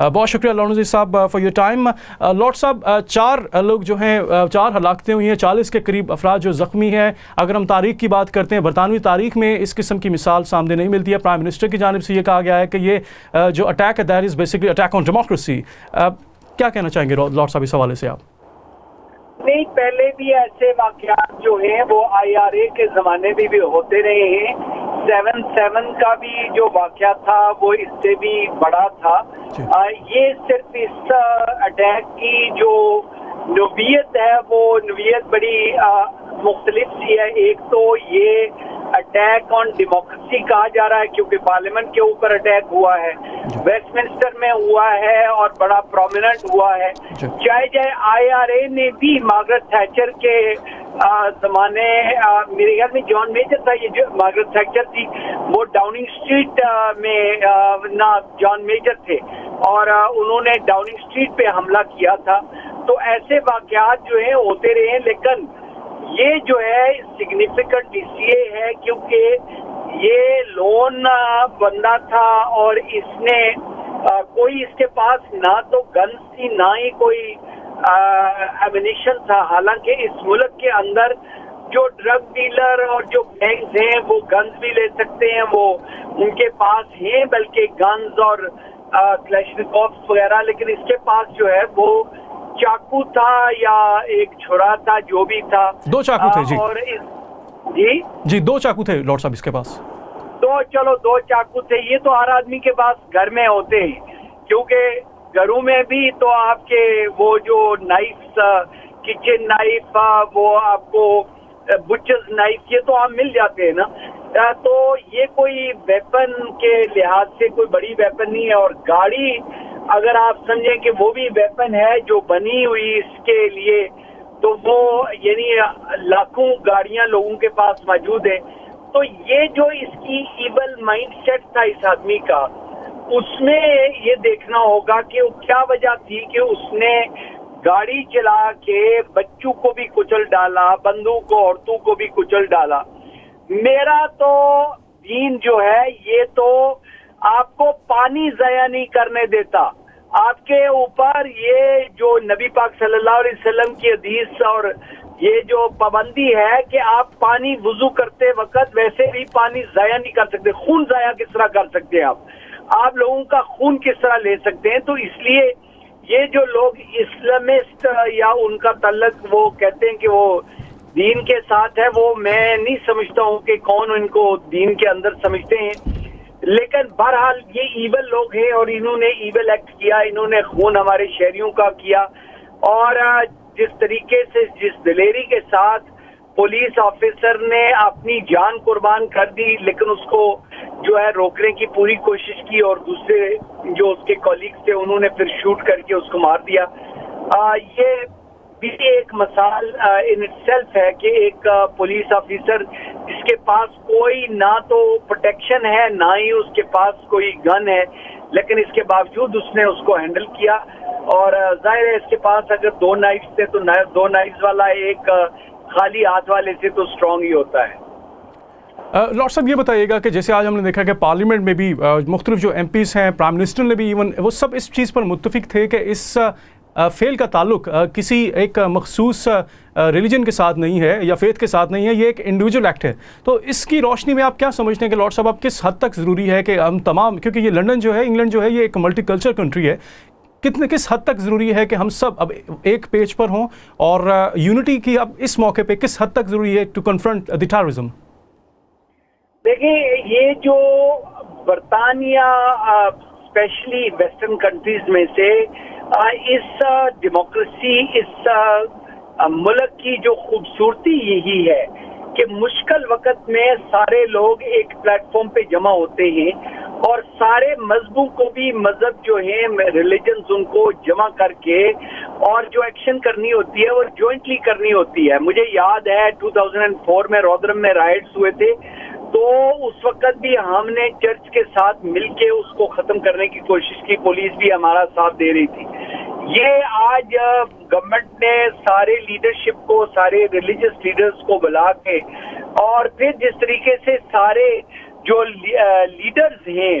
بہت شکریہ لارڈ نذیر صاحب فار یور ٹائم. لارڈ صاحب 4 لوگ جو ہیں 4 ہلاکتیں ہوئی ہیں, 40 کے قریب افراد جو زخمی ہیں. اگر ہم تاریخ کی بات کرتے ہیں, برطانوی تاریخ میں اس قسم کی مثال سامنے نہیں ملتی ہے. پرائم منسٹر کی جانب سے یہ کہا گیا ہے کہ یہ جو اٹیک ہے that is basically attack on democracy. کیا کہنا چاہیں گے لارڈ صاحب اس حوالے سے آپ؟ نہیں, پہلے بھی ایسے واقعات جو ہیں وہ IRA کے زمانے میں بھی ہوتے رہے ہیں. 7/7 کا بھی جو واقعہ تھا وہ اس سے بھی بڑا تھا. یہ صرف اس اٹیک کی جو نوعیت ہے وہ نوعیت بڑی مختلف سی ہے. ایک تو یہ اٹیک آن ڈیموکریسی کہا جا رہا ہے کیونکہ پارلیمنٹ کے اوپر اٹیک ہوا ہے, ویسٹ منسٹر میں ہوا ہے اور بڑا پرومیننٹ ہوا ہے. چاہے IRA نے بھی مارگریٹ تھیچر کے زمانے, میرے خیال میں جان میجر تھا, یہ جو مارگریٹ تھیچر تھی وہ ڈاؤننگ اسٹریٹ میں نہ جان میجر تھے اور انہوں نے ڈاؤننگ اسٹریٹ پہ حملہ کیا تھا. تو ایسے واقعات جو ہیں ہوتے رہے ہیں, لیکن یہ جو ہے سگنیفیکنٹ اس لیے ہے کیونکہ یہ لون بندہ تھا اور اس نے کوئی اس کے پاس نہ تو گنز تھی نہ ہی کوئی ایمونیشن تھا. حالانکہ اس ملک کے اندر جو ڈرگ ڈیلر اور جو گینگز ہیں وہ گنز بھی لے سکتے ہیں, وہ ان کے پاس ہیں بلکہ گنز اور کلیشنکوفز وغیرہ, لیکن اس کے پاس جو ہے وہ چاقو تھا یا ایک چھرا تھا, جو بھی تھا. 2 چاقو تھے جی. اور جی 2 چاقو تھے لارڈ صاحب اس کے پاس. چلو 2 چاقو تھے. یہ تو ہر آدمی کے پاس گھر میں ہوتے ہیں کیونکہ گھروں میں بھی تو آپ کے وہ جو نائف, کچن نائف, وہ آپ کو بچرز نائف, یہ تو آپ مل جاتے ہیں نا. تو یہ کوئی ویپن کے لحاظ سے کوئی بڑی ویپن نہیں ہے. اور گاڑی اگر آپ سمجھیں کہ وہ بھی ویپن ہے جو بنی ہوئی اس کے لیے, تو وہ یعنی لاکھوں گاڑیاں لوگوں کے پاس موجود ہیں. تو یہ جو اس کی ایول مائنڈ سیٹ تھا اس آدمی کا, اس میں یہ دیکھنا ہوگا کہ وہ کیا وجہ تھی کہ اس نے گاڑی چلا کے بچوں کو بھی کچل ڈالا, بندوں کو, عورتوں کو بھی کچل ڈالا. میرا تو دین جو ہے یہ تو آپ کو پانی ضائع نہیں کرنے دیتا. آپ کے اوپر یہ جو نبی پاک صلی اللہ علیہ وسلم کی حدیث اور یہ جو پابندی ہے کہ آپ پانی وضو کرتے وقت ویسے بھی پانی ضائع نہیں کر سکتے. خون ضائع کس طرح کر سکتے ہیں آپ لوگوں کا خون کس طرح لے سکتے ہیں؟ تو اس لیے یہ جو لوگ اسلامسٹ یا ان کا تعلق وہ کہتے ہیں کہ وہ دین کے ساتھ ہے, وہ میں نہیں سمجھتا ہوں کہ کون ان کو دین کے اندر سمجھتے ہیں. لیکن بہرحال یہ ایول لوگ ہیں اور انہوں نے ایول ایکٹ کیا, انہوں نے خون ہمارے شہریوں کا کیا. اور جس طریقے سے, جس دلیری کے ساتھ پولیس آفیسر نے اپنی جان قربان کر دی, لیکن اس کو جو ہے روکنے کی پوری کوشش کی اور دوسرے جو اس کے کولیگز تھے انہوں نے پھر شوٹ کر کے اس کو مار دیا. یہ بھی ایک مثال ان اٹ سیلف ہے کہ ایک پولیس آفیسر جس کے پاس کوئی نہ تو پروٹیکشن ہے نہ ہی اس کے پاس کوئی گن ہے, لیکن اس کے باوجود اس نے اس کو ہینڈل کیا. اور ظاہر ہے اس کے پاس اگر 2 نائفز تھے تو 2 نائفز والا ایک خالی ہاتھ والے سے تو اسٹرانگ ہی ہوتا ہے. لارڈ صاحب یہ بتائیے گا کہ جیسے آج ہم نے دیکھا کہ پارلیمنٹ میں بھی مختلف جو MPs ہیں, پرائم منسٹر نے بھی ایون وہ سب اس چیز پر متفق تھے کہ اس فیل کا تعلق کسی ایک مخصوص ریلیجن کے ساتھ نہیں ہے یا فیتھ کے ساتھ نہیں ہے, یہ ایک انڈیویجول ایکٹ ہے. تو اس کی روشنی میں آپ کیا سمجھتے ہیں کہ لارڈ صاحب اب کس حد تک ضروری ہے کہ ہم تمام, کیونکہ یہ لنڈن جو ہے, انگلینڈ جو ہے, یہ ایک ملٹی کلچر کنٹری ہے, کس حد تک ضروری ہے کہ ہم سب اب ایک پیج پر ہوں اور یونٹی کی اب اس موقع پہ کس حد تک ضروری ہے ٹو کنفرنٹ دی ٹیررزم؟ دیکھیں, یہ جو برطانیہ اسپیشلی ویسٹرن کنٹریز میں سے اس ڈیموکریسی, اس ملک کی جو خوبصورتی یہی ہے کہ مشکل وقت میں سارے لوگ ایک پلیٹ فارم پہ جمع ہوتے ہیں اور سارے مذہبوں کو بھی, مذہب جو ہیں ریلیجنز, ان کو جمع کر کے اور جو ایکشن کرنی ہوتی ہے وہ جوائنٹلی کرنی ہوتی ہے. مجھے یاد ہے 2004 میں رودرم میں رائٹس ہوئے تھے, تو اس وقت بھی ہم نے چرچ کے ساتھ مل کے اس کو ختم کرنے کی کوشش کی, پولیس بھی ہمارا ساتھ دے رہی تھی. یہ آج گورنمنٹ نے سارے لیڈرشپ کو, سارے ریلیجس لیڈرز کو بلا کے اور پھر جس طریقے سے سارے جو لیڈرز ہیں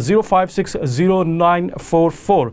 056 0944।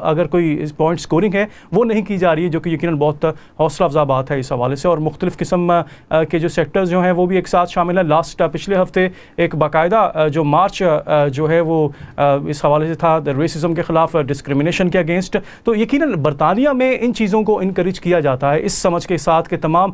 اگر کوئی پوائنٹ اسکورنگ ہے وہ نہیں کی جا رہی ہے، جو کہ یقیناً بہت حوصلہ افزا بات ہے اس حوالے سے. اور مختلف قسم کے جو سیکٹرز جو ہیں وہ بھی ایک ساتھ شامل ہیں. پچھلے ہفتے ایک باقاعدہ جو مارچ جو ہے وہ اس حوالے سے تھا ریسزم کے خلاف، ڈسکریمنیشن کے اگینسٹ. تو یقیناً برطانیہ میں ان چیزوں کو انکریج کیا جاتا ہے اس سمجھ کے ساتھ کہ تمام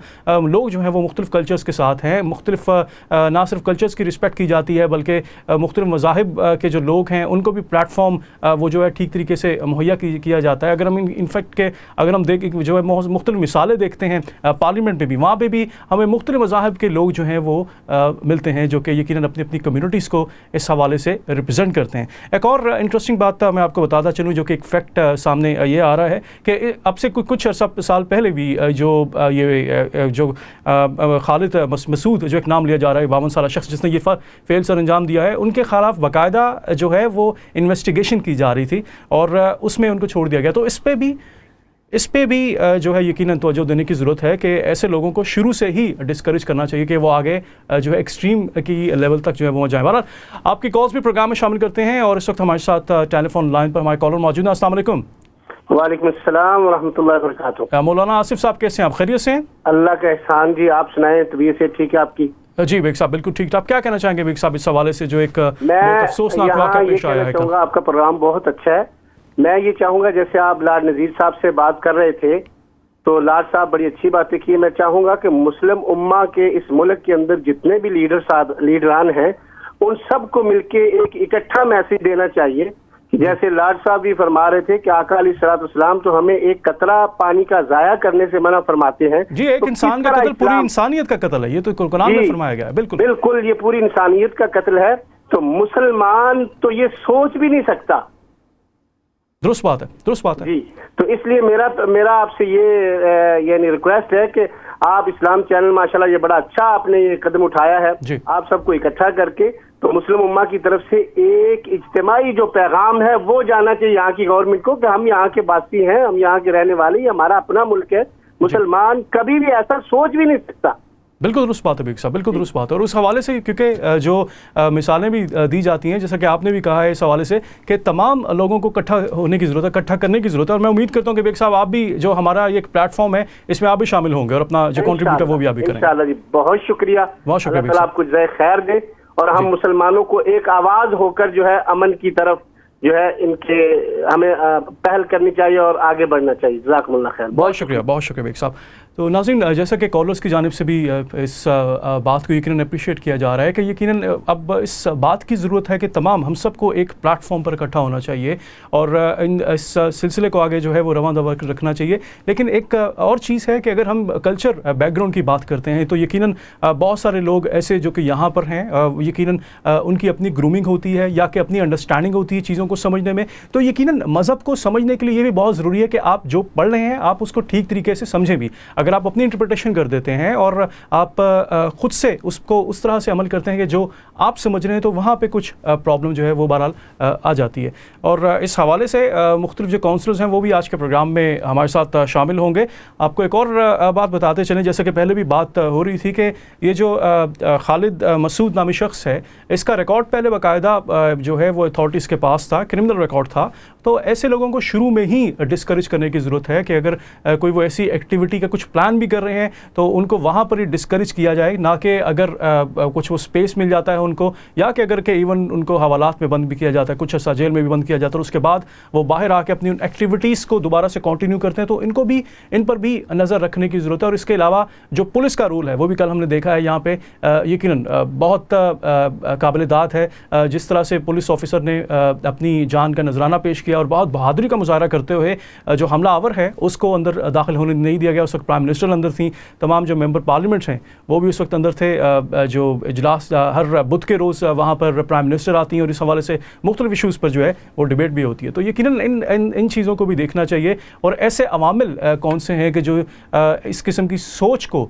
لوگ جو ہیں وہ مختلف کلچرز کے ساتھ ہیں، مختلف نہ صرف کلچرز کی رسپیکٹ کی جاتی ہے بلکہ مختلف مذاہب کے جو لوگ ہیں ان کو بھی پلیٹ فارم وہ جو ہے ٹھیک طریقے سے مہیا کیا جاتا ہے. اگر ہم انفیکٹ کے اگر ہم دیکھیں جو ہے مختلف مثالیں دیکھتے ہیں پارلیمنٹ میں بھی، وہاں پہ بھی ہمیں مختلف مذاہب کے لوگ جو ہیں وہ ملتے ہیں جو کہ یقیناً اپنی اپنی کمیونٹیز کو اس حوالے سے ریپرزینٹ کرتے ہیں. ایک اور انٹرسٹنگ بات میں آپ کو بتاتا چلوں جو کہ ایک فیکٹ سامنے یہ آ رہا ہے کہ اب سے کچھ عرصہ سال پہلے بھی جو خالد مسعود جو ایک نام لیا جا رہا ہے 52 سالہ شخص جس نے یہ فعل سر انجام دیا ہے، ان کے خلاف باقاعدہ جو ہے وہ انویسٹیگیشن کی جا رہی تھی اور اس میں ان کو چھوڑ دیا گیا. تو اس پہ بھی جو ہے یقیناً توجہ دینے کی ضرورت ہے کہ ایسے لوگوں کو شروع سے ہی ڈسکریج کرنا چاہیے کہ وہ آگے جو ہے ایکسٹریم کی لیول تک جو ہے وہ جائیں. بہرحال آپ کی کالز بھی پروگرام میں شامل کرتے ہیں اور اس وقت ہمارے ساتھ ٹیلی فون لائن پر ہمارے کالر موجود ہیں. السلام علیکم. وعلیکم السلام ورحمۃ اللہ وبرکاتہ. مولانا آصف صاحب کیسے ہیں آپ؟ خیریت سے ہیں؟ اللہ کا احسان جی، آپ سنائیں طبیعت سے ٹھیک ہے آپ کی؟ جی بیگ صاحب بالکل ٹھیک. آپ کیا کہنا چاہیں گے بیگ صاحب اس حوالے سے جو ایک بہت افسوسناک واقعہ پیش آیا ہے؟ چاہوں گا آپ کا پروگرام بہت اچھا ہے. میں یہ چاہوں گا جیسے آپ لارڈ نذیر صاحب سے بات کر رہے تھے تو لارڈ صاحب بڑی اچھی باتیں کی. میں چاہوں گا کہ مسلم امہ کے اس ملک کے اندر جتنے بھی لیڈران ہیں ان سب کو مل کے ایک اکٹھا میسج دینا چاہیے. جیسے لارڈ صاحب بھی فرما رہے تھے کہ آقا علیہ الصلوۃ والسلام تو ہمیں ایک قطرہ پانی کا ضائع کرنے سے منع فرماتے ہیں. جی ایک انسان کا قتل پوری انسانیت کا قتل ہے، یہ تو قرآن میں فرمایا گیا ہے. بالکل یہ پوری انسانیت کا قتل ہے. تو مسلمان تو یہ سوچ بھی نہیں سکتا. درست بات ہے جی. تو اس لیے میرا آپ سے یہ یعنی ریکویسٹ ہے کہ آپ اسلام چینل ماشاءاللہ یہ بڑا اچھا آپ نے یہ قدم اٹھایا ہے جی. آپ سب کو اکٹھا کر کے تو مسلم امہ کی طرف سے ایک اجتماعی جو پیغام ہے وہ جانا چاہیے یہاں کی گورنمنٹ کو کہ ہم یہاں کے باسی ہیں، ہم یہاں کے رہنے والے، یہ ہمارا اپنا ملک ہے. مسلمان کبھی بھی ایسا سوچ بھی نہیں سکتا. بالکل درست بات ہے بیگ صاحب، بالکل درست بات ہے. اور اس حوالے سے کیونکہ جو مثالیں بھی دی جاتی ہیں جیسا کہ آپ نے بھی کہا ہے اس حوالے سے کہ تمام لوگوں کو اکٹھا ہونے کی ضرورت ہے، اکٹھا کرنے کی ضرورت ہے. اور میں امید کرتا ہوں کہ بیگ صاحب آپ بھی جو ہمارا یہ ایک پلیٹ فارم ہے اس میں آپ بھی شامل ہوں گے اور اپنا جو کنٹریبیوٹ ہے وہ بھی آپ بھی کریں. انشاءاللہ جی. بہت شکریہ. اللہ تعالیٰ آپ کو جزائے خیر دے اور ہم مسلمانوں کو ایک آواز ہو کر جو ہے امن کی طرف جو ہے ان کے ہمیں پہل کرنی چاہیے اور آگے بڑھنا چاہیے. جزاکم اللہ خیر. بہت شکریہ بیگ صاحب. تو ناظرین جیسا کہ کالرز کی جانب سے بھی اس بات کو یقیناً اپریشیٹ کیا جا رہا ہے کہ یقیناً اب اس بات کی ضرورت ہے کہ تمام ہم سب کو ایک پلیٹ فارم پر اکٹھا ہونا چاہیے اور اس سلسلے کو آگے جو ہے وہ رواں دواں رکھنا چاہیے. لیکن ایک اور چیز ہے کہ اگر ہم کلچر بیک گراؤنڈ کی بات کرتے ہیں تو یقیناً بہت سارے لوگ ایسے جو کہ یہاں پر ہیں یقیناً ان کی اپنی گرومنگ ہوتی ہے یا کہ اپنی انڈرسٹینڈنگ ہوتی ہے چیزوں کو سمجھنے میں. تو یقیناً مذہب کو سمجھنے کے لیے یہ بھی بہت ضروری ہے کہ آپ جو پڑھ رہے ہیں آپ اس کو ٹھیک طریقے سے سمجھیں بھی. اگر آپ اپنی انٹرپریٹیشن کر دیتے ہیں اور آپ خود سے اس کو اس طرح سے عمل کرتے ہیں کہ جو آپ سمجھ رہے ہیں تو وہاں پہ کچھ پرابلم جو ہے وہ بہرحال آ جاتی ہے. اور اس حوالے سے مختلف جو کاؤنسلرز ہیں وہ بھی آج کے پروگرام میں ہمارے ساتھ شامل ہوں گے. آپ کو ایک اور بات بتاتے چلیں جیسے کہ پہلے بھی بات ہو رہی تھی کہ یہ جو خالد مسعود نامی شخص ہے اس کا ریکارڈ پہلے باقاعدہ جو ہے وہ اتھارٹیز کے پاس تھا، کرمنل ریکارڈ تھا. تو ایسے لوگوں کو شروع میں ہی ڈسکریج کرنے کی ضرورت ہے کہ اگر کوئی وہ ایسی ایکٹیویٹی کا کچھ پلان بھی کر رہے ہیں تو ان کو وہاں پر ہی ڈسکریج کیا جائے، نہ کہ اگر کچھ وہ اسپیس مل جاتا ہے ان کو یا کہ اگر کہ ایون ان کو حوالات میں بند بھی کیا جاتا ہے، کچھ عرصہ جیل میں بھی بند کیا جاتا ہے اور اس کے بعد وہ باہر آ کے اپنی ان ایکٹیویٹیز کو دوبارہ سے کنٹینیو کرتے ہیں. تو ان کو بھی ان پر بھی نظر رکھنے کی ضرورت ہے. اور اس کے علاوہ جو پولیس کا رول ہے وہ بھی کل ہم نے دیکھا ہے یہاں پہ یقیناً بہت قابل داد ہے جس طرح سے پولیس آفیسر نے اپنی جان کا نذرانہ پیش کیا اور بہت بہادری کا مظاہرہ کرتے ہوئے جو حملہ آور ہے اس کو اندر داخل ہونے نہیں دیا گیا. اس وقت پرائم منسٹر اندر تھیں، تمام جو ممبر پارلیمنٹس ہیں وہ بھی اس وقت اندر تھے. جو اجلاس ہر بدھ کے روز وہاں پر پرائم منسٹر آتی ہیں اور اس حوالے سے مختلف ایشوز پر جو ہے وہ ڈیبیٹ بھی ہوتی ہے. تو یقیناً ان چیزوں کو بھی دیکھنا چاہیے. اور ایسے عوامل کون سے ہیں کہ جو اس قسم کی سوچ کو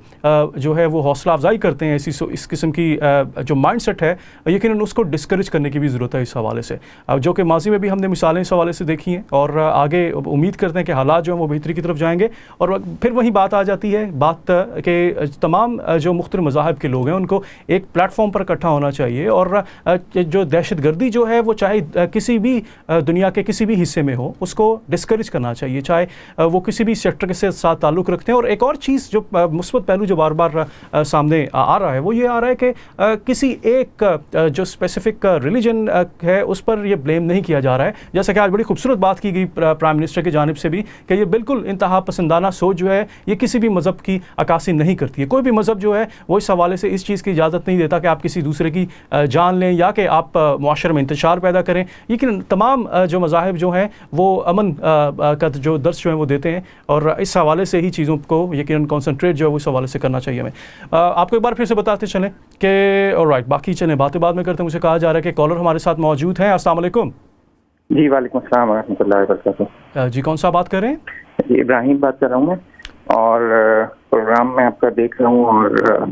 جو ہے وہ حوصلہ افزائی کرتے ہیں، اس قسم کی جو مائنڈ سیٹ ہے یقیناً اس کو ڈسکریج کرنے کی بھی ضرورت ہے اس حوالے سے. جو کہ ماضی میں بھی ہم نے مثالیں اس حوالے سے دیکھی ہیں اور آگے امید کرتے ہیں کہ حالات جو ہیں وہ بہتری کی طرف جائیں گے. اور پھر وہی بات آ جاتی ہے بات کہ تمام جو مختلف مذاہب کے لوگ ہیں ان کو ایک پلیٹ فارم پر اکٹھا ہونا چاہیے, اور جو دہشت گردی جو ہے وہ چاہے کسی بھی دنیا کے کسی بھی حصے میں ہو اس کو ڈسکریج کرنا چاہیے, چاہے وہ کسی بھی سیکٹر کے ساتھ تعلق رکھتے ہیں. اور ایک اور چیز جو مثبت پہلو جو بار بار سامنے آ رہا ہے وہ یہ آ رہا ہے کہ کسی ایک جو اسپیسیفک ریلیجن ہے اس پر یہ بلیم نہیں کیا جا رہا ہے, جیسا کہ آج بڑی خوبصورت بات کی گئی پرائم منسٹر کی جانب سے بھی کہ یہ بالکل انتہا پسندانہ سوچ جو ہے یہ کسی بھی مذہب کی عکاسی نہیں کرتی ہے. کوئی بھی مذہب جو ہے وہ اس حوالے سے اس چیز کی اجازت نہیں دیتا کہ آپ کسی دوسرے کی جان لیں یا کہ آپ معاشرے میں انتشار پیدا کریں. لیکن تمام جو مذاہب جو ہیں وہ امن کا جو درس جو ہے وہ دیتے ہیں, اور اس حوالے سے ہی چیزوں کو یقیناً کنسنٹریٹ جو ہے وہ اس حوالے سے کرنا چاہیے ہمیں. آپ کو ایک بار پھر سے بتاتے چلیں کہ آلرائٹ باقی چلیں باتیں بعد میں کرتے ہیں. مجھے کہا جا رہا ہے کہ کالر ہمارے ساتھ موجود ہیں. السلام علیکم. جی وعلیکم السلام ورحمۃ اللہ وبرکاتہ. جی کون سا بات کر رہے ہیں؟ جی ابراہیم بات کر رہا ہوں میں, اور پروگرام میں آپ کا دیکھ رہا ہوں, اور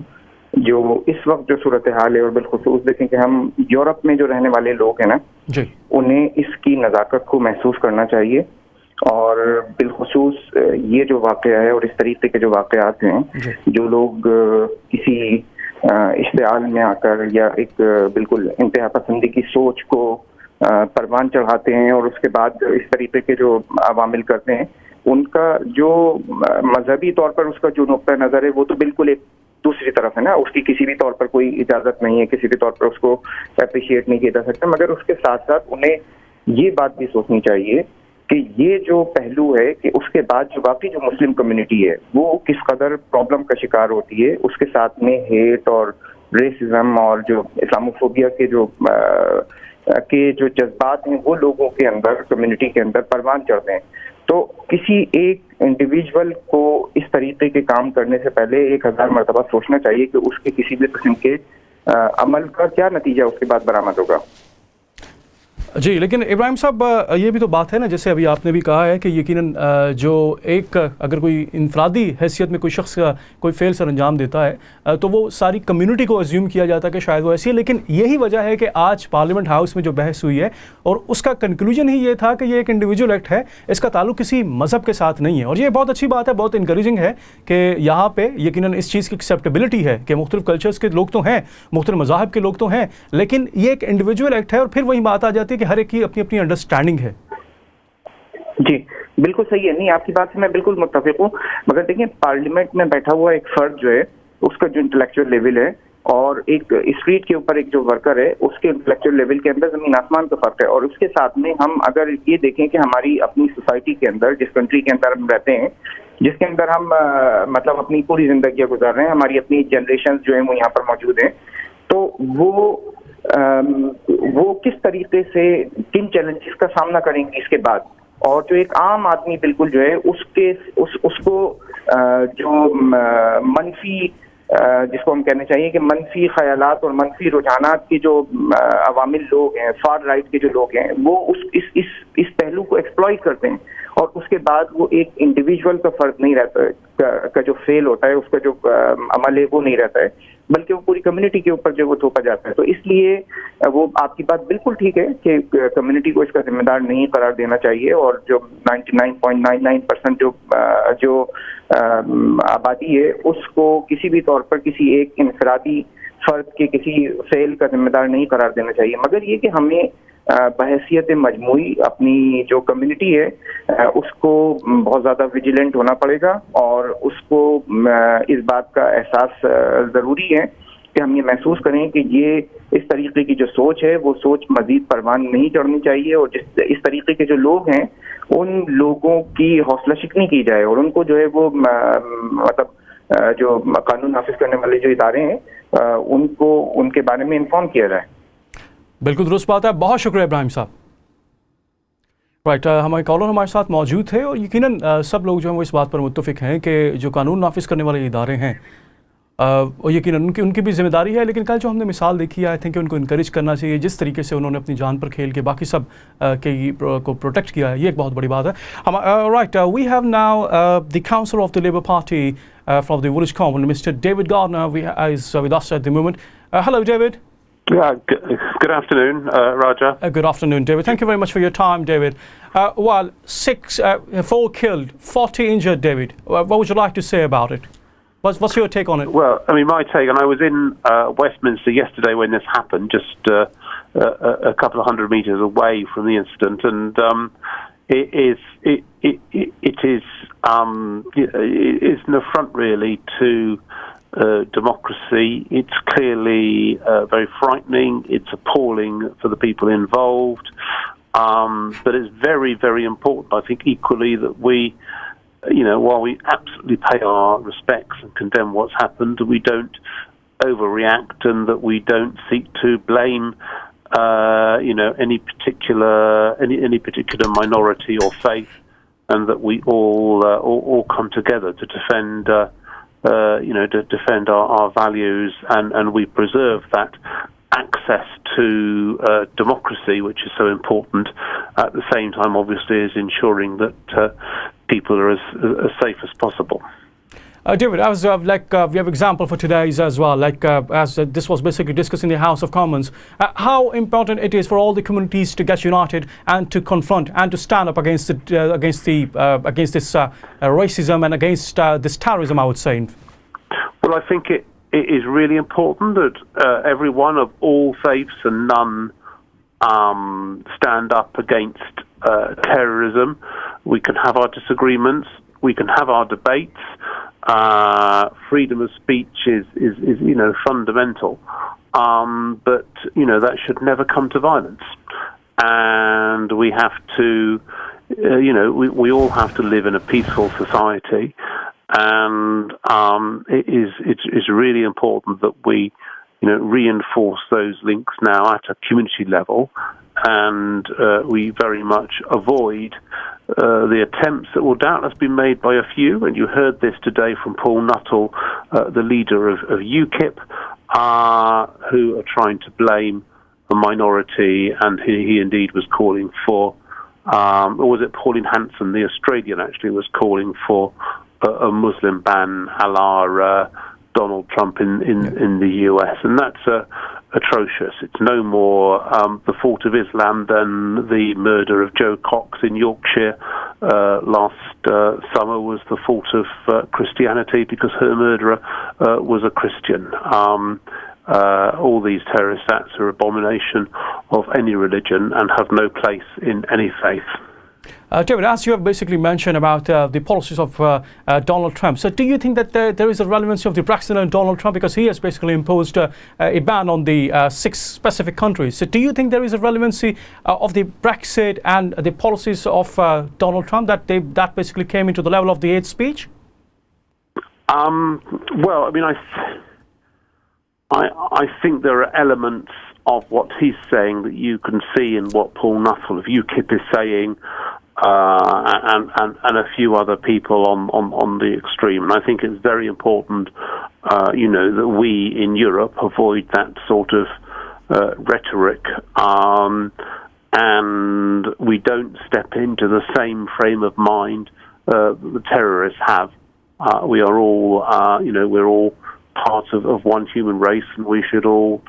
جو اس وقت جو صورتحال ہے اور بالخصوص دیکھیں کہ ہم یورپ میں جو رہنے والے لوگ ہیں نا جی انہیں اس کی نزاکت کو محسوس کرنا چاہیے, اور بالخصوص یہ جو واقعہ ہے اور اس طریقے کے جو واقعات ہیں جو لوگ کسی اشتعال میں آ کر یا ایک بالکل انتہا پسندی کی سوچ کو پروان چڑھاتے ہیں اور اس کے بعد اس طریقے کے جو عوامل کرتے ہیں, ان کا جو مذہبی طور پر اس کا جو نقطہ نظر ہے وہ تو بالکل ایک دوسری طرف ہے نا, اس کی کسی بھی طور پر کوئی اجازت نہیں ہے, کسی بھی طور پر اس کو اپریشیٹ نہیں کیا جا سکتا. مگر اس کے ساتھ ساتھ انہیں یہ بات بھی سوچنی چاہیے کہ یہ جو پہلو ہے کہ اس کے بعد جو باقی جو مسلم کمیونٹی ہے وہ کس قدر پرابلم کا شکار ہوتی ہے, اس کے ساتھ میں ہیٹ اور ریسزم اور جو اسلاموفوبیا کے جو جذبات ہیں وہ لوگوں کے اندر کمیونٹی کے اندر پروان چڑھتے ہیں. تو کسی ایک انڈیویجول کو اس طریقے کے کام کرنے سے پہلے 1000 مرتبہ سوچنا چاہیے کہ اس کے کسی بھی قسم کے عمل کا کیا نتیجہ اس کے بعد برآمد ہوگا. جی لیکن ابراہیم صاحب یہ بھی تو بات ہے نا, جیسے ابھی آپ نے بھی کہا ہے کہ یقیناً جو ایک اگر کوئی انفرادی حیثیت میں کوئی شخص کوئی فعل سر انجام دیتا ہے تو وہ ساری کمیونٹی کو ازیوم کیا جاتا ہے کہ شاید وہ ایسی ہے. لیکن یہی وجہ ہے کہ آج پارلیمنٹ ہاؤس میں جو بحث ہوئی ہے اور اس کا کنکلوژن ہی یہ تھا کہ یہ ایک انڈیویجول ایکٹ ہے, اس کا تعلق کسی مذہب کے ساتھ نہیں ہے. اور یہ بہت اچھی بات ہے, بہت انکریجنگ ہے کہ یہاں پہ یقیناً اس چیز کی ایکسیپٹیبلٹی ہے کہ مختلف کلچرز کے لوگ تو ہیں, مختلف مذاہب کے لوگ تو ہیں, لیکن یہ ایک انڈیویجول ایکٹ ہے. اور پھر وہی بات آ جاتی ہے کہ ہر ایک کی اپنی اپنی انڈرسٹینڈنگ ہے. جی بالکل صحیح ہے, نہیں آپ کی بات سے میں بالکل متفق ہوں. مگر دیکھیں پارلیمنٹ میں بیٹھا ہوا ایک فرد جو ہے اس کا جو انٹلیکچوئل لیول ہے اور ایک اسٹریٹ کے اوپر ایک جو ورکر ہے اس کے انٹلیکچوئل لیول کے اندر زمین آسمان کا فرق ہے. اور اس کے ساتھ میں ہم اگر یہ دیکھیں کہ ہماری اپنی سوسائٹی کے اندر جس کنٹری کے اندر ہم رہتے ہیں, جس کے اندر ہم مطلب اپنی پوری زندگیاں گزار رہے ہیں, ہماری اپنی جنریشنز جو ہیں وہ یہاں پر موجود ہیں, تو وہ کس طریقے سے کن چیلنجز کا سامنا کریں گے اس کے بعد. اور جو ایک عام آدمی بالکل جو ہے اس کو جو منفی جس کو ہم کہنا چاہیے کہ منفی خیالات اور منفی رجحانات کے جو عوامل لوگ ہیں, فار رائٹ کے جو لوگ ہیں, وہ اس پہلو کو ایکسپلائٹ کرتے ہیں. اور اس کے بعد وہ ایک انڈیویجول کا فرق نہیں رہتا کا جو فیل ہوتا ہے, اس کا جو عمل ہے وہ نہیں رہتا ہے, بلکہ وہ پوری کمیونٹی کے اوپر جو وہ تھوپا جاتا ہے. تو اس لیے وہ آپ کی بات بالکل ٹھیک ہے کہ کمیونٹی کو اس کا ذمہ دار نہیں قرار دینا چاہیے, اور جو 99.99% جو آبادی ہے اس کو کسی بھی طور پر کسی ایک انفرادی فرد کے کسی فعل کا ذمہ دار نہیں قرار دینا چاہیے. مگر یہ کہ ہمیں بحیثیت مجموعی اپنی جو کمیونٹی ہے اس کو بہت زیادہ ویجیلنٹ ہونا پڑے گا, اور اس کو اس بات کا احساس ضروری ہے کہ ہم یہ محسوس کریں کہ یہ اس طریقے کی جو سوچ ہے وہ سوچ مزید پروان نہیں چڑھنی چاہیے, اور اس طریقے کے جو لوگ ہیں ان لوگوں کی حوصلہ شکنی کی جائے, اور ان کو جو ہے وہ مطلب جو قانون نافذ کرنے والے جو ادارے ہیں ان کو ان کے بارے میں انفارم کیا جائے. بالکل درست بات ہے, بہت شکریہ ابراہیم صاحب. رائٹ, ہمارے کالر ہمارے ساتھ موجود تھے, اور یقیناً سب لوگ جو ہیں وہ اس بات پر متفق ہیں کہ جو قانون نافذ کرنے والے ادارے ہیں یقیناً ان کی بھی ذمہ داری ہے. لیکن کل جو ہم نے مثال دیکھی ہے, آئی تھنک ان کو انکریج کرنا چاہیے, جس طریقے سے انہوں نے اپنی جان پر کھیل کے باقی سب کو پروٹیکٹ کیا ہے, یہ ایک بہت بڑی بات ہے. Right, we have now the councillor of the Labour Party from the village common, mister David Garner is with us at the moment. Hello David. Yeah, good afternoon, Raja. Good afternoon, David. Thank you very much for your time, David. Well, 4 killed, 40 injured, David. What would you like to say about it? What's your take on it? Well, I mean, my take, and I was in Westminster yesterday when this happened, just a couple of hundred metres away from the incident, and it is an affront really to democracy. It's clearly very frightening. It's appalling for the people involved, but it's very, very important, I think, equally that we, while we absolutely pay our respects and condemn what's happened, we don't overreact, and that we don't seek to blame, any particular minority or faith, and that we all come together to defend, our values, and we preserve that access to democracy, which is so important. At the same time, obviously, is ensuring that people are as safe as possible. David, as we have example for today's as well, as this was basically discussed in the House of Commons, how important it is for all the communities to get united and to confront and to stand up against this racism and against this terrorism, I would say. Well, I think it is really important that everyone of all faiths and none stand up against terrorism. We can have our disagreements, we can have our debates. Freedom of speech is fundamental, but that should never come to violence. And we have to, we all have to live in a peaceful society, and it's really important that we reinforce those links now at a community level, and we very much avoid the attempts that will doubtless be made by a few, and you heard this today from Paul Nuttall, the leader of UKIP, who are trying to blame a minority, and he indeed was calling for, or was it Pauline Hanson, the Australian, actually was calling for a Muslim ban a la Donald Trump in the US, and that's atrocious. It's no more the fault of Islam than the murder of Joe Cox in Yorkshire last summer was the fault of Christianity, because her murderer was a Christian. All these terrorist acts are abomination of any religion and have no place in any faith. David, as you have basically mentioned about the policies of Donald Trump, so do you think that there is a relevancy of the Brexit and Donald Trump, because he has basically imposed a ban on the 6 specific countries? So do you think there is a relevancy of the Brexit and the policies of Donald Trump, that basically came into the level of the hate speech? Well, I mean, I think there are elements of what he's saying that you can see in what Paul Nuttall of UKIP is saying, and a few other people on the extreme. And I think it's very important, that we in Europe avoid that sort of rhetoric, and we don't step into the same frame of mind the terrorists have. We are all, we're all part of one human race, and we should all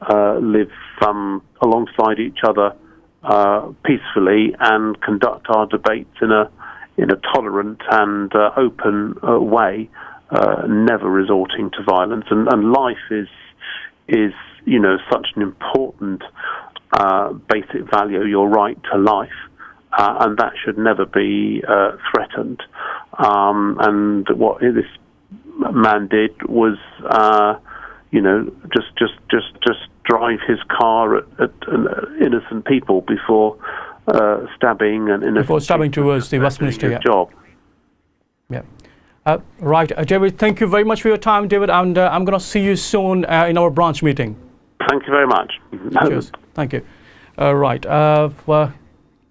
live alongside each other peacefully, and conduct our debates in a tolerant and open way, never resorting to violence. And life is such an important basic value, your right to life, and that should never be threatened. And what this man did was, just drive his car at innocent people before stabbing and before stabbing towards the Westminster job. Yeah. Right, David. Thank you very much for your time, David. And I'm going to see you soon in our branch meeting. Thank you very much. Cheers. Thank you. Right.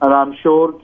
and I'm sure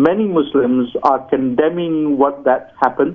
many Muslims are condemning what that happened।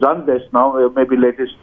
done this now, maybe latest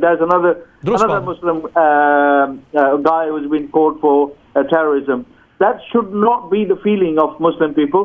there's another Muslim guy who's been caught for terrorism. That should not be the feeling of Muslim people.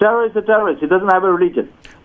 Terrorist is a terrorist. He doesn't have a religion.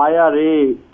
IRA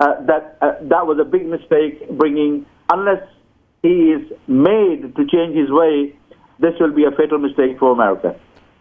that was a big mistake bringing, unless he is made to change his way, this will be a fatal mistake for America.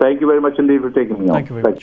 Thank you very much indeed for taking me on. Thank you very much.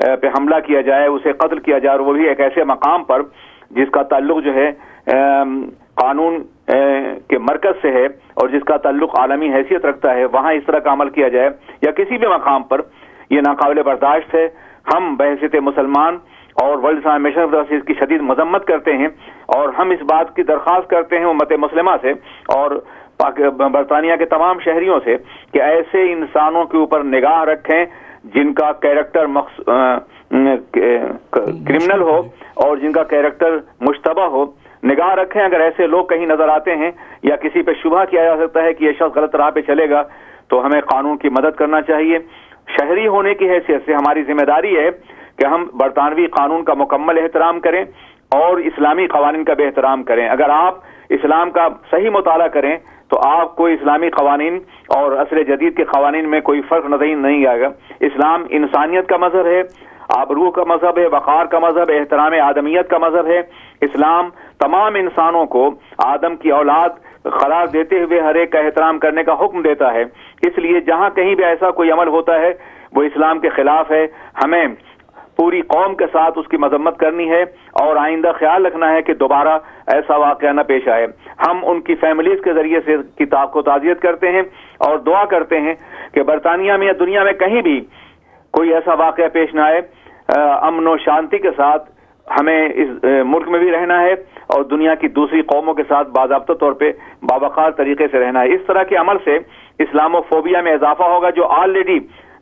پہ حملہ کیا جائے, اسے قتل کیا جائے, اور وہ بھی ایک ایسے مقام پر جس کا تعلق جو ہے قانون کے مرکز سے ہے اور جس کا تعلق عالمی حیثیت رکھتا ہے, وہاں اس طرح کا عمل کیا جائے یا کسی بھی مقام پر, یہ ناقابل برداشت ہے. ہم بحیثیت مسلمان اور ورلڈ اسلامک مشن کی طرف سے اس کی شدید مذمت کرتے ہیں, اور ہم اس بات کی درخواست کرتے ہیں امت مسلمہ سے اور برطانیہ کے تمام شہریوں سے کہ ایسے انسانوں کے اوپر نگاہ رکھیں جن کا کیریکٹر کرمنل ہو اور جن کا کیریکٹر مشتبہ ہو. نگاہ رکھیں, اگر ایسے لوگ کہیں نظر آتے ہیں یا کسی پہ شبہ کیا جا سکتا ہے کہ یہ شخص غلط راہ پہ چلے گا, تو ہمیں قانون کی مدد کرنا چاہیے. شہری ہونے کی حیثیت سے ہماری ذمہ داری ہے کہ ہم برطانوی قانون کا مکمل احترام کریں اور اسلامی قوانین کا بھی احترام کریں. اگر آپ اسلام کا صحیح مطالعہ کریں تو آپ کو اسلامی قوانین اور عصر جدید کے قوانین میں کوئی فرق نظر نہیں آئے گا. اسلام انسانیت کا مذہب ہے, آبرو کا مذہب ہے, وقار کا مذہب ہے, احترام آدمیت کا مذہب ہے. اسلام تمام انسانوں کو آدم کی اولاد قرار دیتے ہوئے ہر ایک کا احترام کرنے کا حکم دیتا ہے. اس لیے جہاں کہیں بھی ایسا کوئی عمل ہوتا ہے وہ اسلام کے خلاف ہے. ہمیں پوری قوم کے ساتھ اس کی مذمت کرنی ہے اور آئندہ خیال رکھنا ہے کہ دوبارہ ایسا واقعہ نہ پیش آئے. ہم ان کی فیملیز کے ذریعے سے کتاب کو تعزیت کرتے ہیں اور دعا کرتے ہیں کہ برطانیہ میں یا دنیا میں کہیں بھی کوئی ایسا واقعہ پیش نہ آئے. امن و شانتی کے ساتھ ہمیں اس ملک میں بھی رہنا ہے اور دنیا کی دوسری قوموں کے ساتھ باضابطہ طور پہ باوقار طریقے سے رہنا ہے. اس طرح کے عمل سے اسلامو فوبیا میں اضافہ ہوگا جو آلریڈی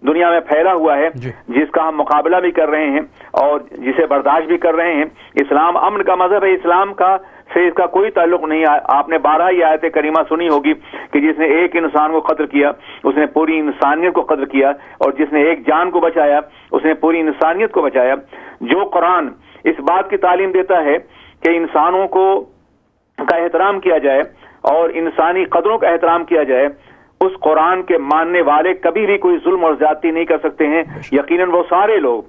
دنیا میں پھیلا ہوا ہے, جس کا ہم مقابلہ بھی کر رہے ہیں اور جسے برداشت بھی کر رہے ہیں. اسلام امن کا مذہب ہے, اسلام کا سے اس کا کوئی تعلق نہیں. آپ نے 12 ہی آیت کریمہ سنی ہوگی کہ جس نے ایک انسان کو قتل کیا اس نے پوری انسانیت کو قتل کیا, اور جس نے ایک جان کو بچایا اس نے پوری انسانیت کو بچایا. جو قرآن اس بات کی تعلیم دیتا ہے کہ انسانوں کو کا احترام کیا جائے اور انسانی قدروں کا احترام کیا جائے, اس قرآن کے ماننے والے کبھی بھی کوئی ظلم اور زیادتی نہیں کر سکتے ہیں. یقیناً وہ سارے لوگ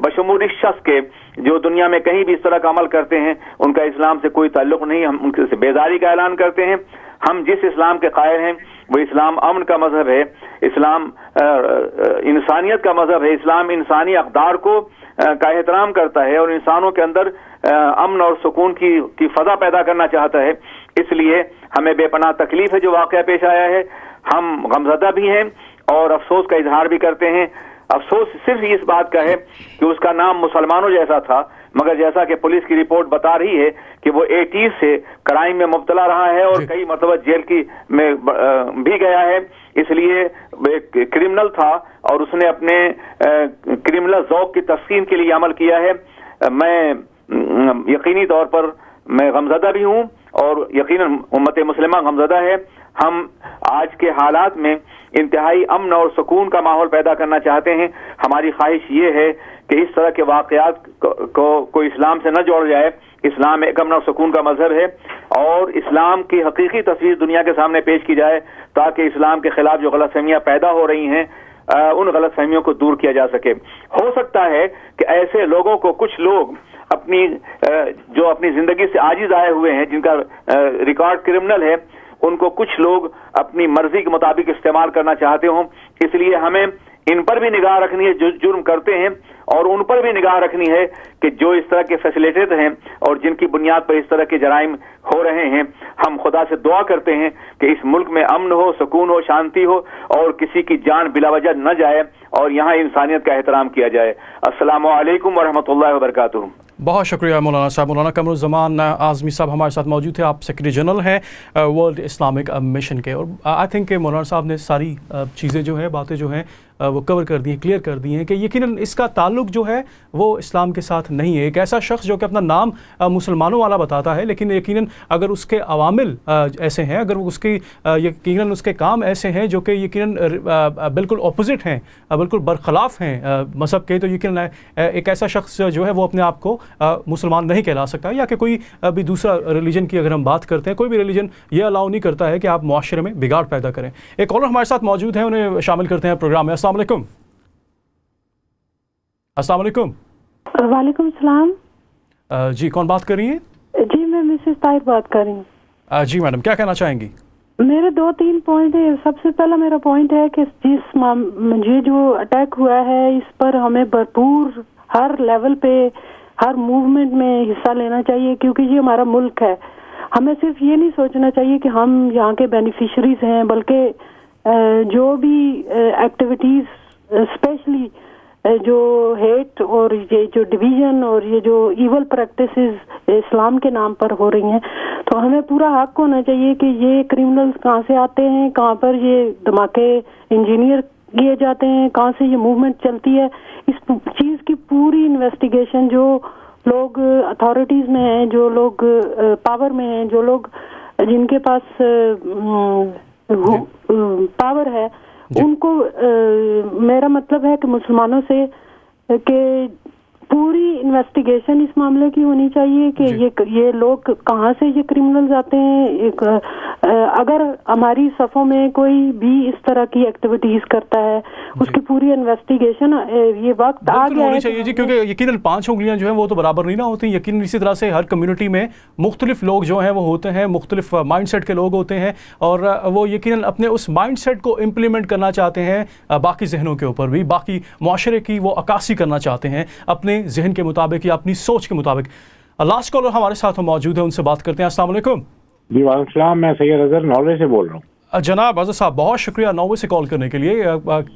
بشمول اس شخص کے جو دنیا میں کہیں بھی اس طرح کا عمل کرتے ہیں ان کا اسلام سے کوئی تعلق نہیں. ہم ان سے بیزاری کا اعلان کرتے ہیں. ہم جس اسلام کے قائل ہیں وہ اسلام امن کا مذہب ہے, اسلام انسانیت کا مذہب ہے. اسلام انسانی اقدار کو کا احترام کرتا ہے اور انسانوں کے اندر امن اور سکون کی فضا پیدا کرنا چاہتا ہے. اس لیے ہمیں بے پناہ تکلیف ہے جو واقعہ پیش آیا ہے. ہم غمزدہ بھی ہیں اور افسوس کا اظہار بھی کرتے ہیں. افسوس صرف اس بات کا ہے کہ اس کا نام مسلمانوں جیسا تھا, مگر جیسا کہ پولیس کی رپورٹ بتا رہی ہے کہ وہ 80 سے کرائم میں مبتلا رہا ہے اور کئی مرتبہ جیل میں بھی گیا ہے. اس لیے ایک کرمنل تھا اور اس نے اپنے کرمنل ذوق کی تسکین کے لیے عمل کیا ہے. میں یقینی طور پر میں غمزدہ بھی ہوں اور یقیناً امت مسلمہ غمزدہ ہے. ہم آج کے حالات میں انتہائی امن اور سکون کا ماحول پیدا کرنا چاہتے ہیں. ہماری خواہش یہ ہے کہ اس طرح کے واقعات کو اسلام سے نہ جوڑ جائے. اسلام ایک امن اور سکون کا مذہب ہے اور اسلام کی حقیقی تصویر دنیا کے سامنے پیش کی جائے تاکہ اسلام کے خلاف جو غلط فہمیاں پیدا ہو رہی ہیں ان غلط فہمیوں کو دور کیا جا سکے. ہو سکتا ہے کہ ایسے لوگوں کو کچھ لوگ جو اپنی زندگی سے عاجز آئے ہوئے ہیں, جن کا ریکارڈ کرمنل ہے, ان کو کچھ لوگ اپنی مرضی کے مطابق استعمال کرنا چاہتے ہوں. اس لیے ہمیں ان پر بھی نگاہ رکھنی ہے جو جرم کرتے ہیں, اور ان پر بھی نگاہ رکھنی ہے کہ جو اس طرح کے فیسیلیٹیٹر ہیں اور جن کی بنیاد پر اس طرح کے جرائم ہو رہے ہیں. ہم خدا سے دعا کرتے ہیں کہ اس ملک میں امن ہو, سکون ہو, شانتی ہو اور کسی کی جان بلا وجہ نہ جائے اور یہاں انسانیت کا احترام کیا جائے. السلام علیکم ورحمۃ اللہ وبرکاتہ. بہت شکریہ مولانا صاحب. مولانا قمرالزمان اعظمی صاحب ہمارے ساتھ موجود تھے. آپ سیکرٹری جنرل ہیں ورلڈ اسلامک مشن کے, اور آئی تھنک کہ مولانا صاحب نے ساری چیزیں جو ہیں باتیں جو ہیں وہ کور کر دی ہیں, کلیئر کر دی ہیں کہ یقیناً اس کا تعلق جو ہے وہ اسلام کے ساتھ نہیں ہے. ایک ایسا شخص جو کہ اپنا نام مسلمانوں والا بتاتا ہے لیکن یقیناً اگر اس کے عوامل ایسے ہیں, اگر اس کی یقیناً اس کے کام ایسے ہیں جو کہ یقیناً بالکل اپوزٹ ہیں, بالکل برخلاف ہیں مذہب کے, تو یقیناً ایک ایسا شخص جو ہے وہ اپنے آپ کو مسلمان نہیں کہلا سکتا. یا کہ کوئی بھی دوسرا ریلیجن کی اگر ہم بات کرتے ہیں, کوئی بھی ریلیجن یہ الاؤ نہیں کرتا ہے کہ آپ معاشرے میں بگاڑ پیدا کریں. ایک کالر ہمارے ساتھ موجود ہیں, انہیں شامل کرتے ہیں پروگرام میں. السلام علیکم. السلام علیکم. وعلیکم السلام. جی کون بات کر رہی ہیں؟ جی میں مسز طاہر بات کر رہی ہوں. جی میڈم کیا کہنا چاہیں گی؟ میرے 2-3 پوائنٹ ہیں. سب سے پہلا میرا پوائنٹ ہے کہ یہ جو اٹیک ہوا ہے اس پر ہمیں بھرپور ہر لیول پہ ہر موومنٹ میں حصہ لینا چاہیے، کیونکہ یہ ہمارا ملک ہے. ہمیں صرف یہ نہیں سوچنا چاہیے کہ ہم یہاں کے بینیفیشریز ہیں، بلکہ جو بھی ایکٹیویٹیز اسپیشلی جو ہیٹ اور یہ جو ڈویژن اور یہ جو ایول پریکٹسز اسلام کے نام پر ہو رہی ہیں، تو ہمیں پورا حق ہونا چاہیے کہ یہ کرمنلز کہاں سے آتے ہیں، کہاں پر یہ دھماکے انجینئر کیے جاتے ہیں، کہاں سے یہ موومنٹ چلتی ہے. اس چیز کی پوری انویسٹیگیشن جو لوگ اتھارٹیز میں ہیں، جو لوگ پاور میں ہیں، جو لوگ جن کے پاس پاور ہے، ان کو میرا مطلب ہے کہ مسلمانوں سے کہ پوری انویسٹیگیشن اس معاملے کی ہونی چاہیے کہ یہ لوگ کہاں سے یہ کرمنلز آتے ہیں. اگر ہماری صفوں میں کوئی بھی اس طرح کی ایکٹیویٹیز کرتا ہے اس کی پوری انویسٹیگیشن یہ وقت آ گیا ہے چاہیے جی، کیونکہ یقیناً 5 انگلیاں جو ہیں وہ تو برابر نہیں نہ ہوتی. یقیناً اسی طرح سے ہر کمیونٹی میں مختلف لوگ جو ہیں وہ ہوتے ہیں، مختلف مائنڈ سیٹ کے لوگ ہوتے ہیں، اور وہ یقیناً اپنے اس مائنڈ سیٹ کو امپلیمنٹ کرنا چاہتے ہیں باقی ذہنوں کے اوپر بھی، باقی معاشرے کی وہ عکاسی کرنا چاہتے ہیں اپنے ذہن کے مطابق یا اپنی سوچ کے مطابق. لاسٹ کالر ہمارے ساتھ موجود ہیں، ان سے بات کرتے ہیں. السلام علیکم. جی وعلیکم السلام، میں سید اظہر نالوے سے بول رہا ہوں. جناب اظہر صاحب بہت شکریہ نالوے سے کال کرنے کے لیے.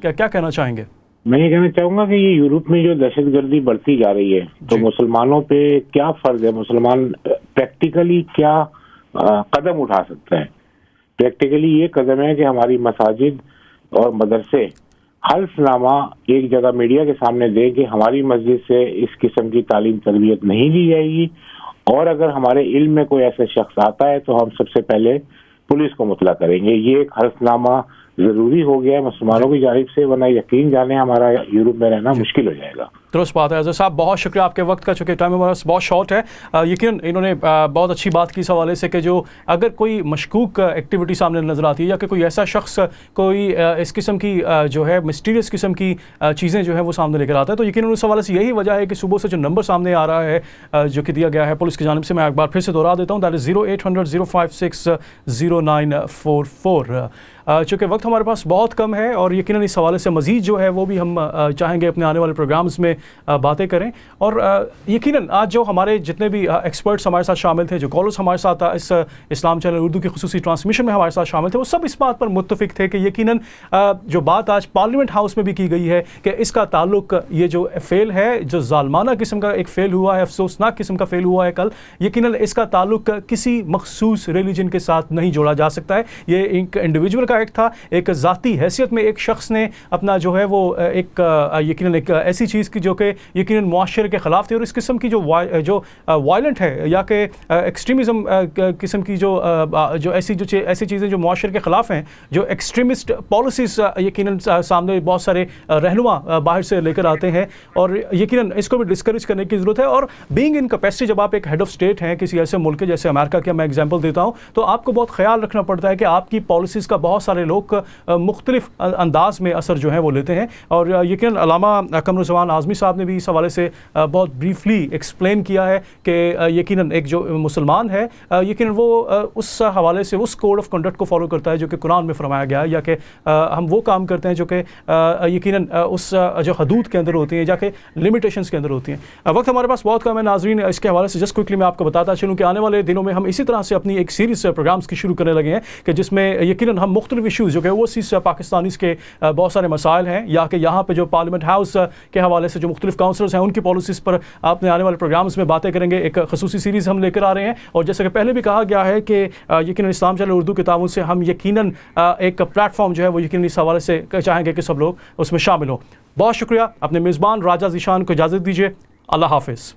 کیا کہنا چاہیں گے؟ میں یہ کہنا چاہوں گا کہ یہ یورپ میں جو دہشت گردی بڑھتی جا رہی ہے تو مسلمانوں پہ کیا فرض ہے، مسلمان پریکٹیکلی کیا قدم اٹھا سکتا ہے. پریکٹیکلی یہ قدم ہے کہ ہماری مساجد اور مدرسے حلف نامہ ایک جگہ میڈیا کے سامنے دیں کہ ہماری مسجد سے اس قسم کی تعلیم تربیت نہیں دی جائے گی، اور اگر ہمارے علم میں کوئی ایسا شخص آتا ہے تو ہم سب سے پہلے پولیس کو مطلع کریں گے. یہ ایک حلف نامہ ضروری ہو گیا ہے مسلمانوں کی جانب سے، ورنہ یقین جانے ہمارا یورپ میں رہنا مشکل ہو جائے گا. درست بات ہے. اظہر صاحب بہت شکریہ آپ کے وقت کا، چونکہ ٹائم ہمارا بہت شارٹ ہے. یقیناً انہوں نے بہت اچھی بات کی اس حوالے سے کہ جو اگر کوئی مشکوک ایکٹیویٹی سامنے نظر آتی ہے یا کہ کوئی ایسا شخص کوئی اس قسم کی جو ہے مسٹیریس قسم کی چیزیں جو ہے وہ سامنے لے کر آتا ہے، تو یقیناً اس حوالے سے یہی وجہ ہے کہ صبح سے جو نمبر سامنے آ رہا ہے جو کہ دیا گیا ہے پولیس کی جانب سے، میں ایک بار پھر سے دوہرا دیتا ہوں، دیٹ از 0800-056-0944. چونکہ وقت ہمارے پاس بہت کم ہے اور یقیناً اس حوالے سے مزید جو ہے وہ بھی ہم چاہیں گے اپنے آنے والے پروگرامز میں باتیں کریں. اور یقیناً آج جو ہمارے جتنے بھی ایکسپرٹس ہمارے ساتھ شامل تھے، جو کالرز ہمارے ساتھ اس اسلام چینل اردو کی خصوصی ٹرانسمیشن میں ہمارے ساتھ شامل تھے، وہ سب اس بات پر متفق تھے کہ یقیناً جو بات آج پارلیمنٹ ہاؤس میں بھی کی گئی ہے کہ اس کا تعلق یہ جو فیل ہے، جو ظالمانہ قسم کا ایک فیل ہوا ہے، افسوسناک قسم کا فیل ہوا ہے کل، یقیناً اس کا تعلق کسی مخصوص ریلیجن کے ساتھ نہیں جوڑا جا سکتا ہے. یہ ایک انڈیویجول کا ایک تھا، ایک ذاتی حیثیت میں ایک شخص نے اپنا جو ہے وہ ایک یقیناً ایک ایسی چیز کی جو کہ یقیناً معاشرے کے خلاف تھی، اور اس قسم کی جو وائلنٹ ہے یا کہ ایکسٹریمزم قسم کی جو ایسی چیزیں جو معاشرے کے خلاف ہیں، جو ایکسٹریمسٹ پالیسیز یقیناً سامنے بہت سارے رہنما باہر سے لے کر آتے ہیں، اور یقیناً اس کو بھی ڈسکریج کرنے کی ضرورت ہے. اور بینگ ان کیپیسٹی، جب آپ ایک ہیڈ آف اسٹیٹ ہیں کسی ایسے ملک کے جیسے امریکہ کا میں ایگزامپل دیتا ہوں، تو آپ کو بہت خیال رکھنا پڑتا ہے کہ آپ کی پالیسیز کا بہت سارے لوگ مختلف انداز میں اثر جو ہے وہ لیتے ہیں. اور یقیناً علامہ قمرالزمان اعظمی صاحب نے بھی اس حوالے سے بہت بریفلی ایکسپلین کیا ہے کہ یقیناً ایک جو مسلمان ہے یقیناً وہ اس حوالے سے اس کوڈ آف کنڈکٹ کو فالو کرتا ہے جو کہ قرآن میں فرمایا گیا ہے، یا کہ ہم وہ کام کرتے ہیں جو کہ یقیناً اس جو حدود کے اندر ہوتی ہیں یا کہ لمیٹیشنز کے اندر ہوتی ہیں. وقت ہمارے پاس بہت کم ہے ناظرین، اس کے حوالے سے جسٹ کوئکلی میں آپ کو بتاتا چلوں کہ آنے والے دنوں میں ہم اسی طرح سے اپنی ایک سیریز پروگرامز کی شروع کرنے لگے ہیں کہ جس میں یقیناً ہم مختلف ایشوز جو کہ اوورسیز پاکستانیز کے بہت سارے مسائل ہیں، یا کہ یہاں پہ جو پارلیمنٹ ہاؤس کے حوالے سے جو مختلف کاؤنسلرز ہیں ان کی پالیسیز پر آپ نے آنے والے پروگرامز میں باتیں کریں گے. ایک خصوصی سیریز ہم لے کر آ رہے ہیں، اور جیسا کہ پہلے بھی کہا گیا ہے کہ یقیناً اسلام چینل اردو کے تعاون سے ہم یقیناً ایک پلیٹ فارم جو ہے وہ یقیناً اس حوالے سے چاہیں گے کہ سب لوگ اس میں شامل ہوں. بہت شکریہ. اپنے میزبان راجہ ذیشان کو اجازت دیجیے. اللہ حافظ.